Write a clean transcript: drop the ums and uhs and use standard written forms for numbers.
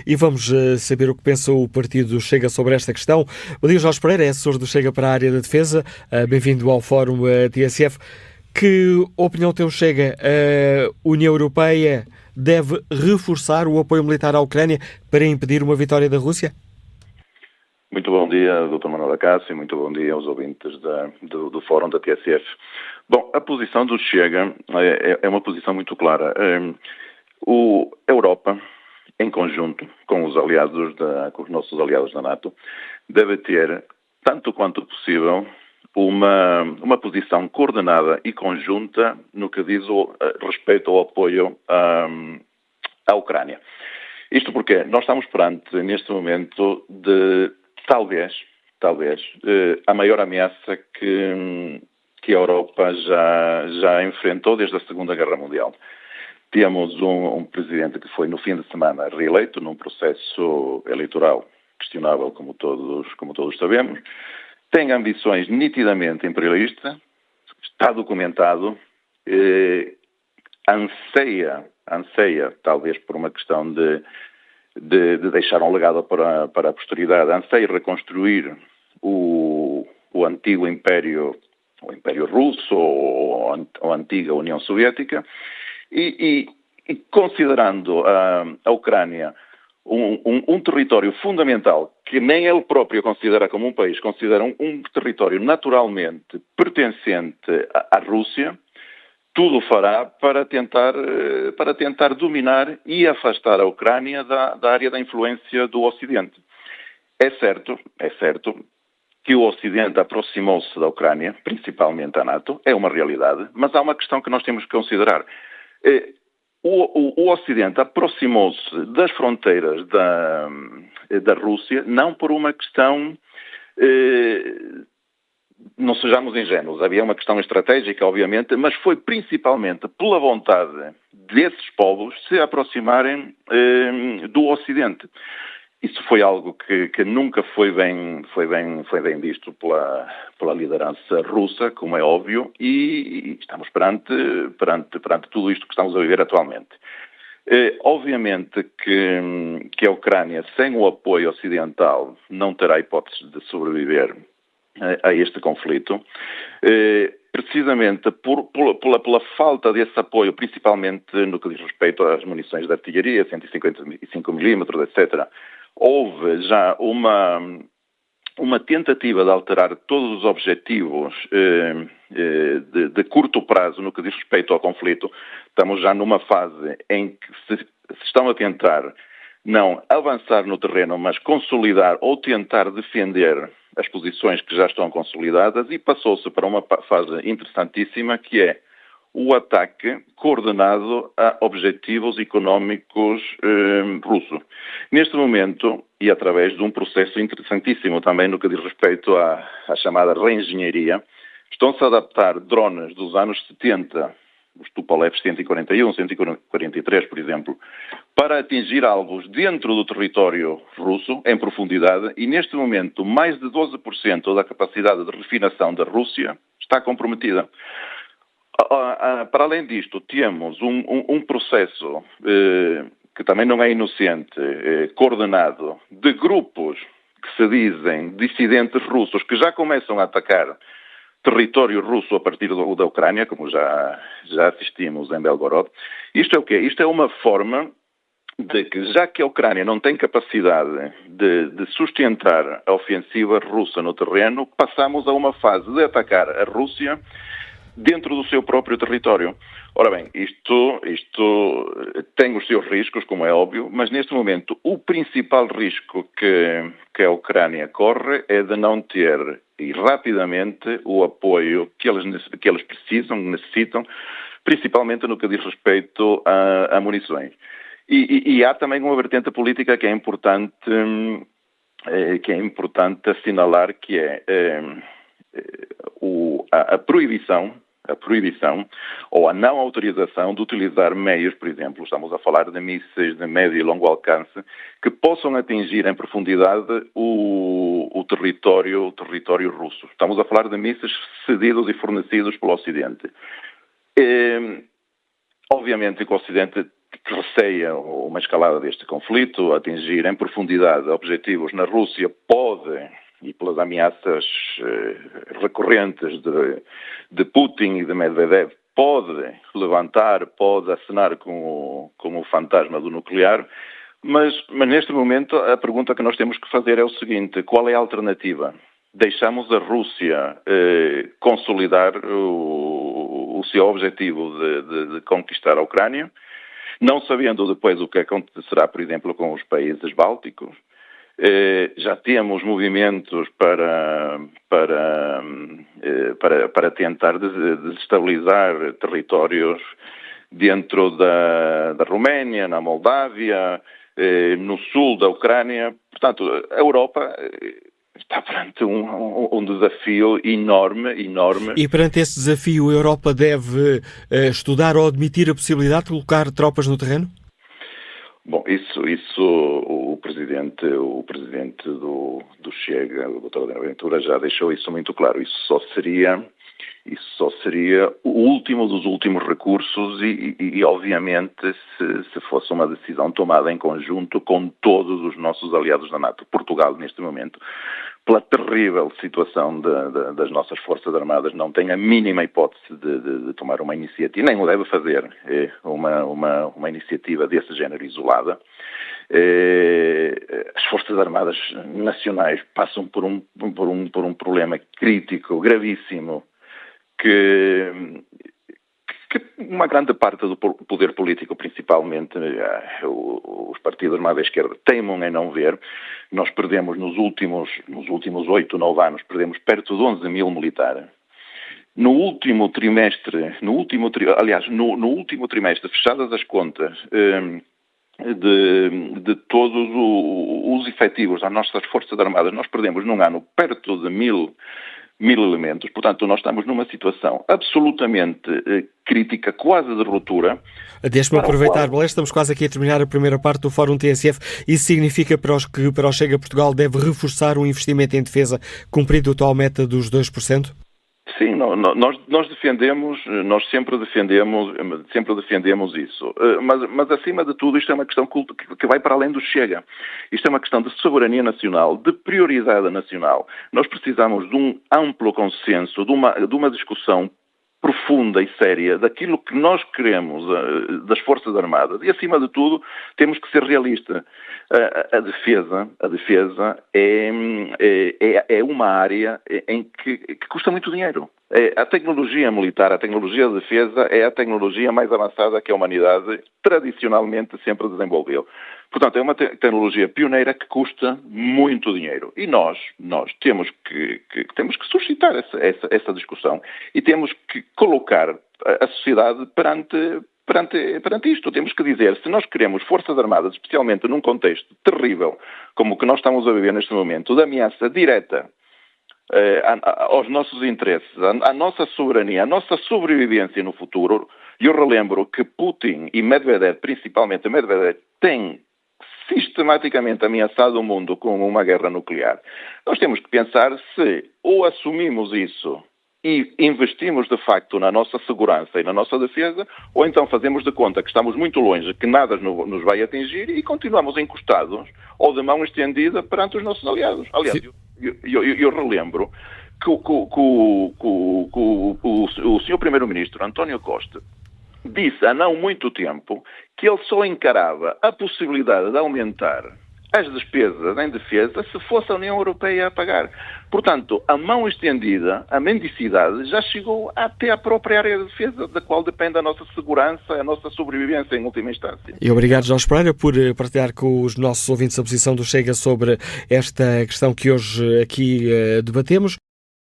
E vamos saber o que pensa o partido Chega sobre esta questão. Bom dia, Jorge Pereira, é assessor do Chega para a área da defesa. Bem-vindo ao Fórum TSF. Que opinião tem o Chega? A União Europeia deve reforçar o apoio militar à Ucrânia para impedir uma vitória da Rússia? Muito bom dia, Dr. Manuel Acácio, e muito bom dia aos ouvintes do Fórum da TSF. Bom, a posição do Chega é uma posição muito clara. A Europa, em conjunto com os nossos aliados da NATO, deve ter, tanto quanto possível, uma posição coordenada e conjunta no que diz respeito ao apoio à Ucrânia. Isto porque nós estamos perante, neste momento, de talvez, a maior ameaça que a Europa já enfrentou desde a Segunda Guerra Mundial. Temos um presidente que foi, no fim de semana, reeleito num processo eleitoral questionável, como todos sabemos. Tem ambições nitidamente imperialistas, está documentado, anseia, talvez por uma questão de deixar um legado para a posteridade, anseia reconstruir o antigo Império, o Império Russo ou a antiga União Soviética, e considerando a Ucrânia um território fundamental, que nem ele próprio considera como um país, considera um território naturalmente pertencente à Rússia, tudo fará para tentar dominar e afastar a Ucrânia da área da influência do Ocidente. É certo que o Ocidente aproximou-se da Ucrânia, principalmente a NATO, é uma realidade, mas há uma questão que nós temos que considerar. O Ocidente aproximou-se das fronteiras da Rússia não por uma questão, não sejamos ingênuos, havia uma questão estratégica, obviamente, mas foi principalmente pela vontade desses povos se aproximarem do Ocidente. Isso foi algo que nunca foi bem visto pela liderança russa, como é óbvio, e estamos perante tudo isto que estamos a viver atualmente. Obviamente que a Ucrânia, sem o apoio ocidental, não terá hipótese de sobreviver a este conflito, precisamente pela falta desse apoio, principalmente no que diz respeito às munições de artilharia, 155mm, etc., houve já uma tentativa de alterar todos os objetivos de curto prazo no que diz respeito ao conflito. Estamos já numa fase em que se estão a tentar não avançar no terreno, mas consolidar ou tentar defender as posições que já estão consolidadas, e passou-se para uma fase interessantíssima, que é o ataque coordenado a objetivos económicos russos. Neste momento, e através de um processo interessantíssimo também no que diz respeito à chamada reengenharia, estão-se a adaptar drones dos anos 70, os Tupolev 141, 143, por exemplo, para atingir alvos dentro do território russo, em profundidade, e neste momento mais de 12% da capacidade de refinação da Rússia está comprometida. Para além disto, temos um processo que também não é inocente, coordenado, de grupos que se dizem dissidentes russos, que já começam a atacar território russo a partir da Ucrânia, como já assistimos em Belgorod. Isto é o quê? Isto é uma forma de que, já que a Ucrânia não tem capacidade de sustentar a ofensiva russa no terreno, passamos a uma fase de atacar a Rússia dentro do seu próprio território. Ora bem, isto tem os seus riscos, como é óbvio, mas neste momento o principal risco que a Ucrânia corre é de não ter e rapidamente o apoio que eles necessitam, principalmente no que diz respeito a munições. E há também uma vertente política que é importante assinalar, que é a proibição ou a não autorização de utilizar meios, por exemplo, estamos a falar de mísseis de médio e longo alcance, que possam atingir em profundidade o território russo. Estamos a falar de mísseis cedidos e fornecidos pelo Ocidente. Obviamente que o Ocidente que receia uma escalada deste conflito, atingir em profundidade objetivos na Rússia pode, e pelas ameaças recorrentes de Putin e de Medvedev, pode levantar, pode acenar como o fantasma do nuclear, mas neste momento a pergunta que nós temos que fazer é o seguinte: qual é a alternativa? Deixamos a Rússia consolidar o seu objetivo de conquistar a Ucrânia, não sabendo depois o que acontecerá, por exemplo, com os países bálticos. Já temos movimentos para tentar desestabilizar territórios dentro da Roménia, na Moldávia, no sul da Ucrânia. Portanto, a Europa está perante um desafio enorme. E perante esse desafio, a Europa deve estudar ou admitir a possibilidade de colocar tropas no terreno? Bom, isso o presidente do Chega, o Dr. Helena Ventura, já deixou isso muito claro. Isso só seria o último dos últimos recursos e obviamente, se fosse uma decisão tomada em conjunto com todos os nossos aliados da NATO. Portugal, neste momento, pela terrível situação das nossas Forças Armadas, não tem a mínima hipótese de tomar uma iniciativa, nem o deve fazer, uma iniciativa desse género isolada. As Forças Armadas nacionais passam por um problema crítico, gravíssimo, que uma grande parte do poder político, principalmente os partidos mais à esquerda, teimam em não ver. Nós perdemos nos últimos 8, 9 anos, perdemos perto de 11 mil militares. No último trimestre, fechadas as contas de todos os efetivos das nossas Forças Armadas, nós perdemos num ano perto de mil elementos. Portanto, nós estamos numa situação absolutamente crítica, quase de ruptura. Deixe-me aproveitar, estamos quase aqui a terminar a primeira parte do Fórum TSF. Isso significa para o Chega Portugal deve reforçar o investimento em defesa, cumprindo a atual meta dos 2%? Sim, nós sempre defendemos isso. Mas acima de tudo, isto é uma questão que vai para além do Chega. Isto é uma questão de soberania nacional, de prioridade nacional. Nós precisamos de um amplo consenso, de uma discussão profunda e séria daquilo que nós queremos das Forças Armadas e, acima de tudo, temos que ser realistas. A defesa é uma área em que custa muito dinheiro. A tecnologia militar, a tecnologia de defesa é a tecnologia mais avançada que a humanidade tradicionalmente sempre desenvolveu. Portanto, é uma tecnologia pioneira que custa muito dinheiro. E nós temos que suscitar essa discussão e temos que colocar a sociedade perante isto. Temos que dizer, se nós queremos Forças Armadas, especialmente num contexto terrível como o que nós estamos a viver neste momento, de ameaça direta aos nossos interesses, à nossa soberania, à nossa sobrevivência no futuro, eu relembro que Putin e Medvedev, principalmente Medvedev, têm sistematicamente ameaçado o mundo com uma guerra nuclear. Nós temos que pensar se ou assumimos isso e investimos de facto na nossa segurança e na nossa defesa, ou então fazemos de conta que estamos muito longe, que nada nos vai atingir e continuamos encostados ou de mão estendida perante os nossos aliados. Aliás, eu relembro que o Sr. Primeiro-Ministro, António Costa, disse há não muito tempo que ele só encarava a possibilidade de aumentar as despesas em defesa se fosse a União Europeia a pagar. Portanto, a mão estendida, a mendicidade, já chegou até à própria área de defesa, da qual depende a nossa segurança, a nossa sobrevivência em última instância. E obrigado, Jorge Pereira, por partilhar com os nossos ouvintes a posição do Chega sobre esta questão que hoje aqui debatemos.